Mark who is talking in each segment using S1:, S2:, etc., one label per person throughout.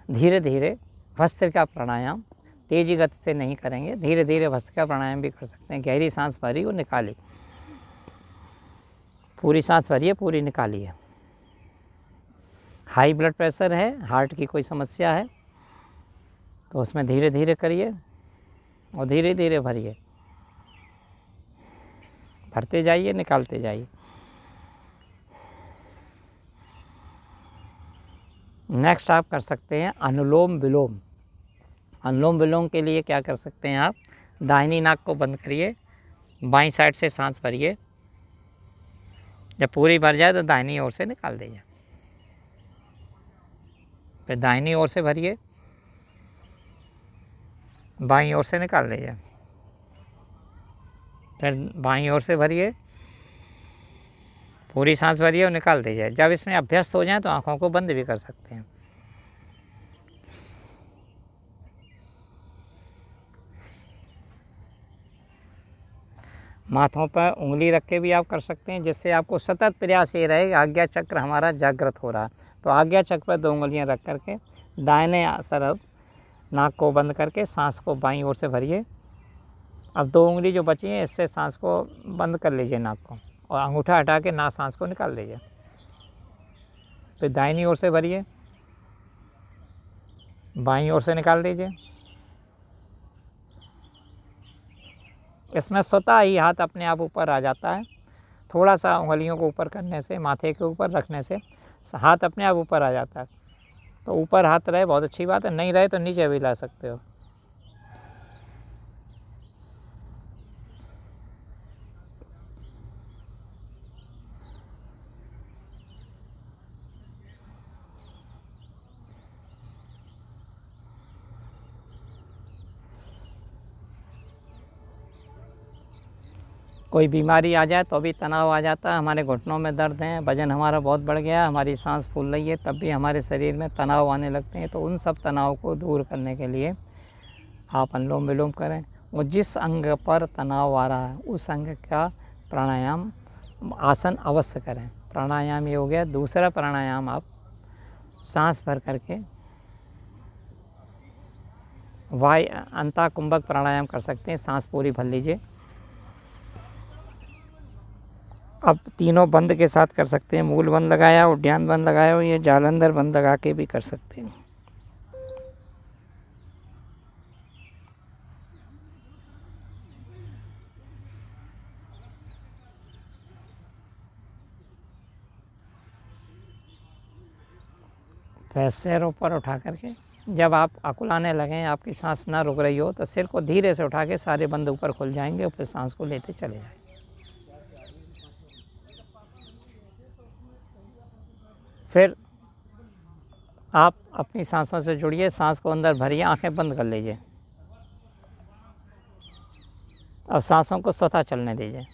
S1: धीरे धीरे भस्त्रिका प्राणायाम, तेजी गति से नहीं करेंगे, धीरे धीरे भस्त्रिका प्राणायाम भी कर सकते हैं। गहरी सांस भरी और निकाली, पूरी सांस भरिए, पूरी निकालिए। हाई ब्लड प्रेशर है, हार्ट की कोई समस्या है तो उसमें धीरे धीरे करिए और धीरे धीरे भरिए, भरते जाइए, निकालते जाइए। नेक्स्ट आप कर सकते हैं अनुलोम विलोम। अनुलोम विलोम के लिए क्या कर सकते हैं आप, दाहिनी नाक को बंद करिए, बाईं साइड से सांस भरिए, जब पूरी भर जाए तो दाहिनी ओर से निकाल दीजिए। फिर दाहिनी ओर से भरिए, बाईं ओर से निकाल दीजिए, फिर बाईं ओर से भरिए, पूरी सांस भरिए और निकाल दीजिए। जब इसमें अभ्यस्त हो जाए तो आँखों को बंद भी कर सकते हैं। माथों पर उंगली रख के भी आप कर सकते हैं, जिससे आपको सतत प्रयास ये रहे आज्ञा चक्र हमारा जागृत हो रहा है। तो आज्ञा चक्र पर 2 उंगलियां रख करके दाहिने तरफ नाक को बंद करके सांस को बाईं ओर से भरिए। अब 2 उंगली जो बची हैं इससे सांस को बंद कर लीजिए नाक को, और अंगूठा हटा के ना सांस को निकाल लीजिए। फिर दाहिनी ओर से भरिए, बाईं ओर से निकाल दीजिए। इसमें स्वतः ही हाथ अपने आप ऊपर आ जाता है। थोड़ा सा उंगलियों को ऊपर करने से, माथे के ऊपर रखने से हाथ अपने आप ऊपर आ जाता है। तो ऊपर हाथ रहे बहुत अच्छी बात है, नहीं रहे तो नीचे भी ला सकते हो। कोई बीमारी आ जाए तो भी तनाव आ जाता है, हमारे घुटनों में दर्द है, वजन हमारा बहुत बढ़ गया, हमारी सांस फूल रही है, तब भी हमारे शरीर में तनाव आने लगते हैं। तो उन सब तनाव को दूर करने के लिए आप अनुलोम विलोम करें, और जिस अंग पर तनाव आ रहा है उस अंग का प्राणायाम आसन अवश्य करें। प्राणायाम ये हो गया। दूसरा प्राणायाम आप सांस भर करके अंतःकुंभक प्राणायाम कर सकते हैं। सांस पूरी भर लीजिए। अब तीनों बंद के साथ कर सकते हैं, मूल बंद लगाया, उद्यान बंद लगाया हो, या जालंधर बंद लगा के भी कर सकते हैं। फिर सिर ऊपर उठा करके, जब आप अकुलाने लगें, आपकी सांस ना रुक रही हो, तो सिर को धीरे से उठा के सारे बंद ऊपर खुल जाएंगे और फिर सांस को लेते चले जाएंगे। फिर आप अपनी सांसों से जुड़िए, सांस को अंदर भरिए, आंखें बंद कर लीजिए। अब सांसों को स्वतः चलने दीजिए।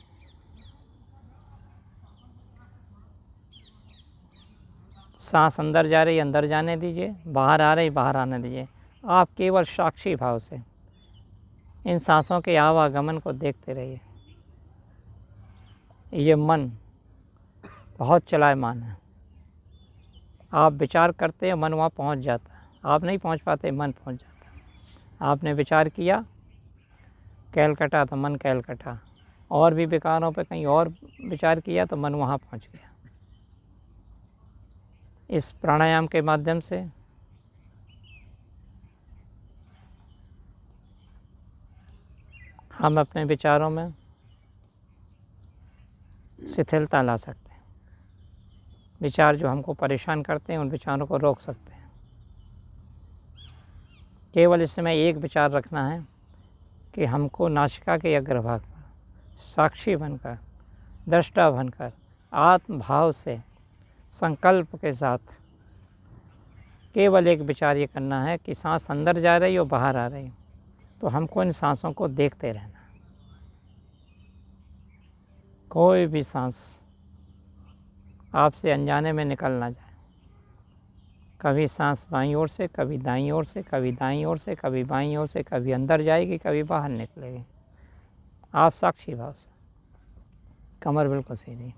S1: सांस अंदर जा रही अंदर जाने दीजिए, बाहर आ रही बाहर आने दीजिए। आप केवल साक्षी भाव से इन सांसों के आवागमन को देखते रहिए। ये मन बहुत चलायमान है। आप विचार करते हैं, मन वहाँ पहुँच जाता है। आप नहीं पहुँच पाते, मन पहुँच जाता है। आपने विचार किया, कैलकटा तो मन कैलकटा, और भी विकारों पे कहीं और विचार किया तो मन वहाँ पहुँच गया। इस प्राणायाम के माध्यम से हम अपने विचारों में शिथिलता ला सकते हैं। विचार जो हमको परेशान करते हैं उन विचारों को रोक सकते हैं। केवल इस समय एक विचार रखना है कि हमको नासिका के अग्रभाग पर साक्षी बनकर, दृष्टा बनकर, आत्म भाव से, संकल्प के साथ केवल एक विचार ये करना है कि सांस अंदर जा रही हो बाहर आ रही, तो हमको इन सांसों को देखते रहना। कोई भी सांस आपसे अनजाने में निकल ना जाए। कभी सांस बाईं ओर से, कभी दाईं ओर से, कभी दाईं ओर से, कभी बाईं ओर से, कभी अंदर जाएगी, कभी बाहर निकलेगी। आप साक्षी भाव से, कमर बिल्कुल सीधी,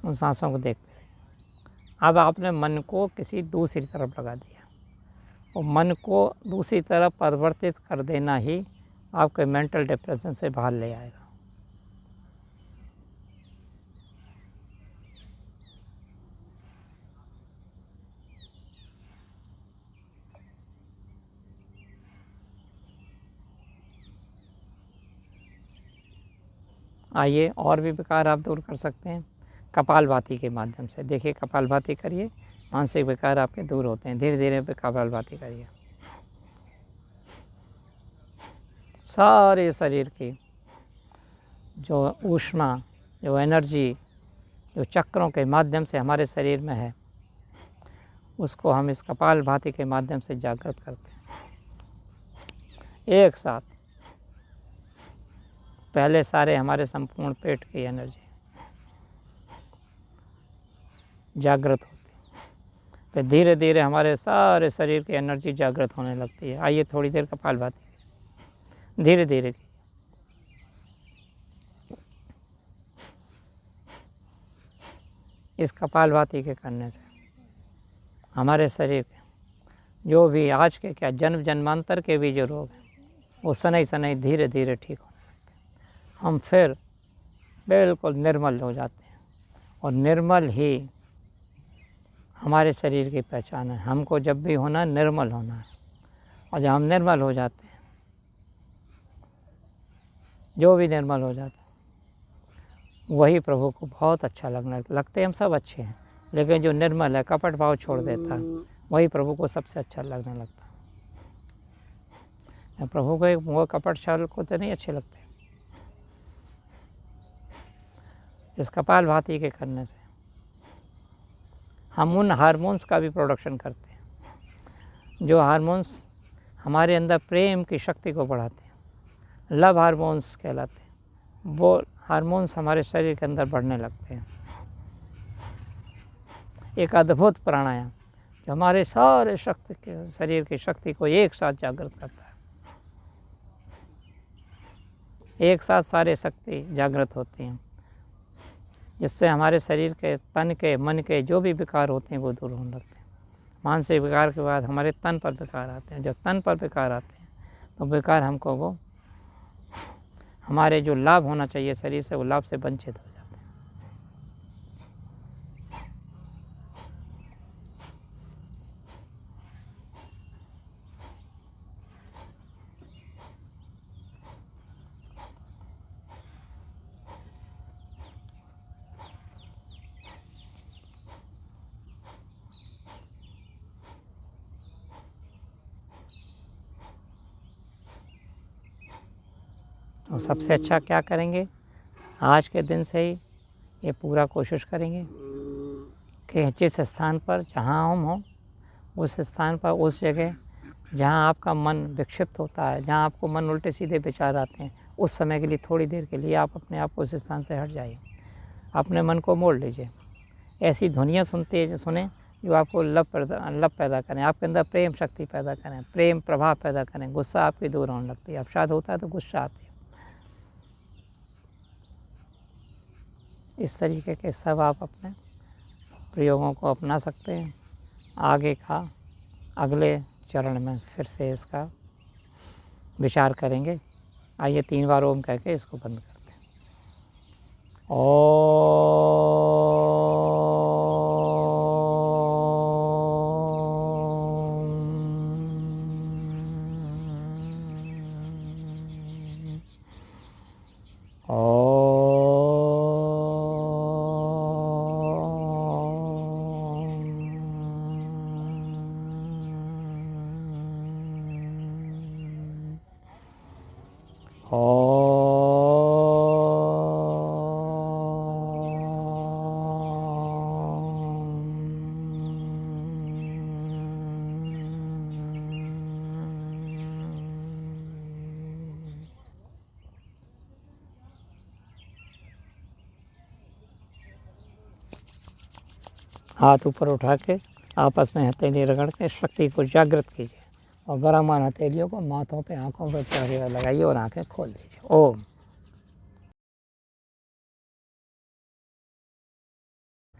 S1: उन सांसों को देखते रहिए। अब आपने मन को किसी दूसरी तरफ लगा दिया। और मन को दूसरी तरफ परिवर्तित कर देना ही आपके मेंटल डिप्रेशन से बाहर ले आएगा। आइए और भी विकार आप दूर कर सकते हैं कपालभाति के माध्यम से। देखिए कपालभाति करिए, मानसिक विकार आपके दूर होते हैं। धीरे धीरे कपालभाति करिए, सारे शरीर की जो ऊष्मा, जो एनर्जी, जो चक्रों के माध्यम से हमारे शरीर में है, उसको हम इस कपालभाति के माध्यम से जागृत करते हैं। एक साथ पहले सारे हमारे संपूर्ण पेट की एनर्जी जागृत होती है, फिर धीरे धीरे हमारे सारे शरीर की एनर्जी जागृत होने लगती है। आइए थोड़ी देर कपालभाति धीरे धीरे की। इस कपालभाति के करने से हमारे शरीर के जो भी आज के क्या जन्म जन्मांतर के भी जो रोग हैं वो शनै शनै धीरे धीरे ठीक होने लगते हैं। हम फिर बिल्कुल निर्मल हो जाते हैं और निर्मल ही हमारे शरीर की पहचान है। हमको जब भी होना निर्मल होना है, और जब हम निर्मल हो जाते हैं, जो भी निर्मल हो जाता है वही प्रभु को बहुत अच्छा लगने लगते हैं। हम सब अच्छे हैं, लेकिन जो निर्मल है, कपट भाव छोड़ देता है, वही प्रभु को सबसे अच्छा लगने लगता है। प्रभु को वो कपट छल को तो नहीं अच्छे लगते। इस कपालभाति के करने से हम उन हार्मोन्स का भी प्रोडक्शन करते हैं जो हार्मोन्स हमारे अंदर प्रेम की शक्ति को बढ़ाते हैं, लव हार्मोन्स कहलाते हैं। वो हार्मोन्स हमारे शरीर के अंदर बढ़ने लगते हैं। एक अद्भुत प्राणायाम जो हमारे सारे शक्ति के शरीर की शक्ति को एक साथ जागृत करता है। एक साथ सारे शक्ति जागृत होती हैं, जिससे हमारे शरीर के, तन के, मन के जो भी विकार होते हैं वो दूर होने लगते हैं। मानसिक विकार के बाद हमारे तन पर विकार आते हैं। जब तन पर विकार आते हैं तो विकार हमको वो हमारे जो लाभ होना चाहिए शरीर से, वो लाभ से वंचित हो जाते हैं। और सबसे अच्छा क्या करेंगे, आज के दिन से ही ये पूरा कोशिश करेंगे कि जिस स्थान पर जहाँ हम हों, उस स्थान पर, उस जगह जहाँ आपका मन विक्षिप्त होता है, जहाँ आपको मन उल्टे सीधे विचार आते हैं, उस समय के लिए थोड़ी देर के लिए आप अपने आप को उस स्थान से हट जाइए। अपने मन को मोड़ लीजिए। ऐसी ध्वनियाँ सुने जो आपको लव पैदा करें, आपके अंदर प्रेम शक्ति पैदा करें, प्रेम प्रभाव पैदा करें। गुस्सा आपकी दूर होने लगती है। अवसाद होता है तो गुस्सा आती है। इस तरीके के सब आप अपने प्रयोगों को अपना सकते हैं। आगे का अगले चरण में फिर से इसका विचार करेंगे। आइए 3 बार ओम कह के इसको बंद करते हैं। हाथ ऊपर उठा के आपस में हथेली रगड़ के शक्ति को जागृत कीजिए और गरमान हथेलियों को माथों पे, आँखों पे लगाइए और आँखें खोल दीजिए। ओम।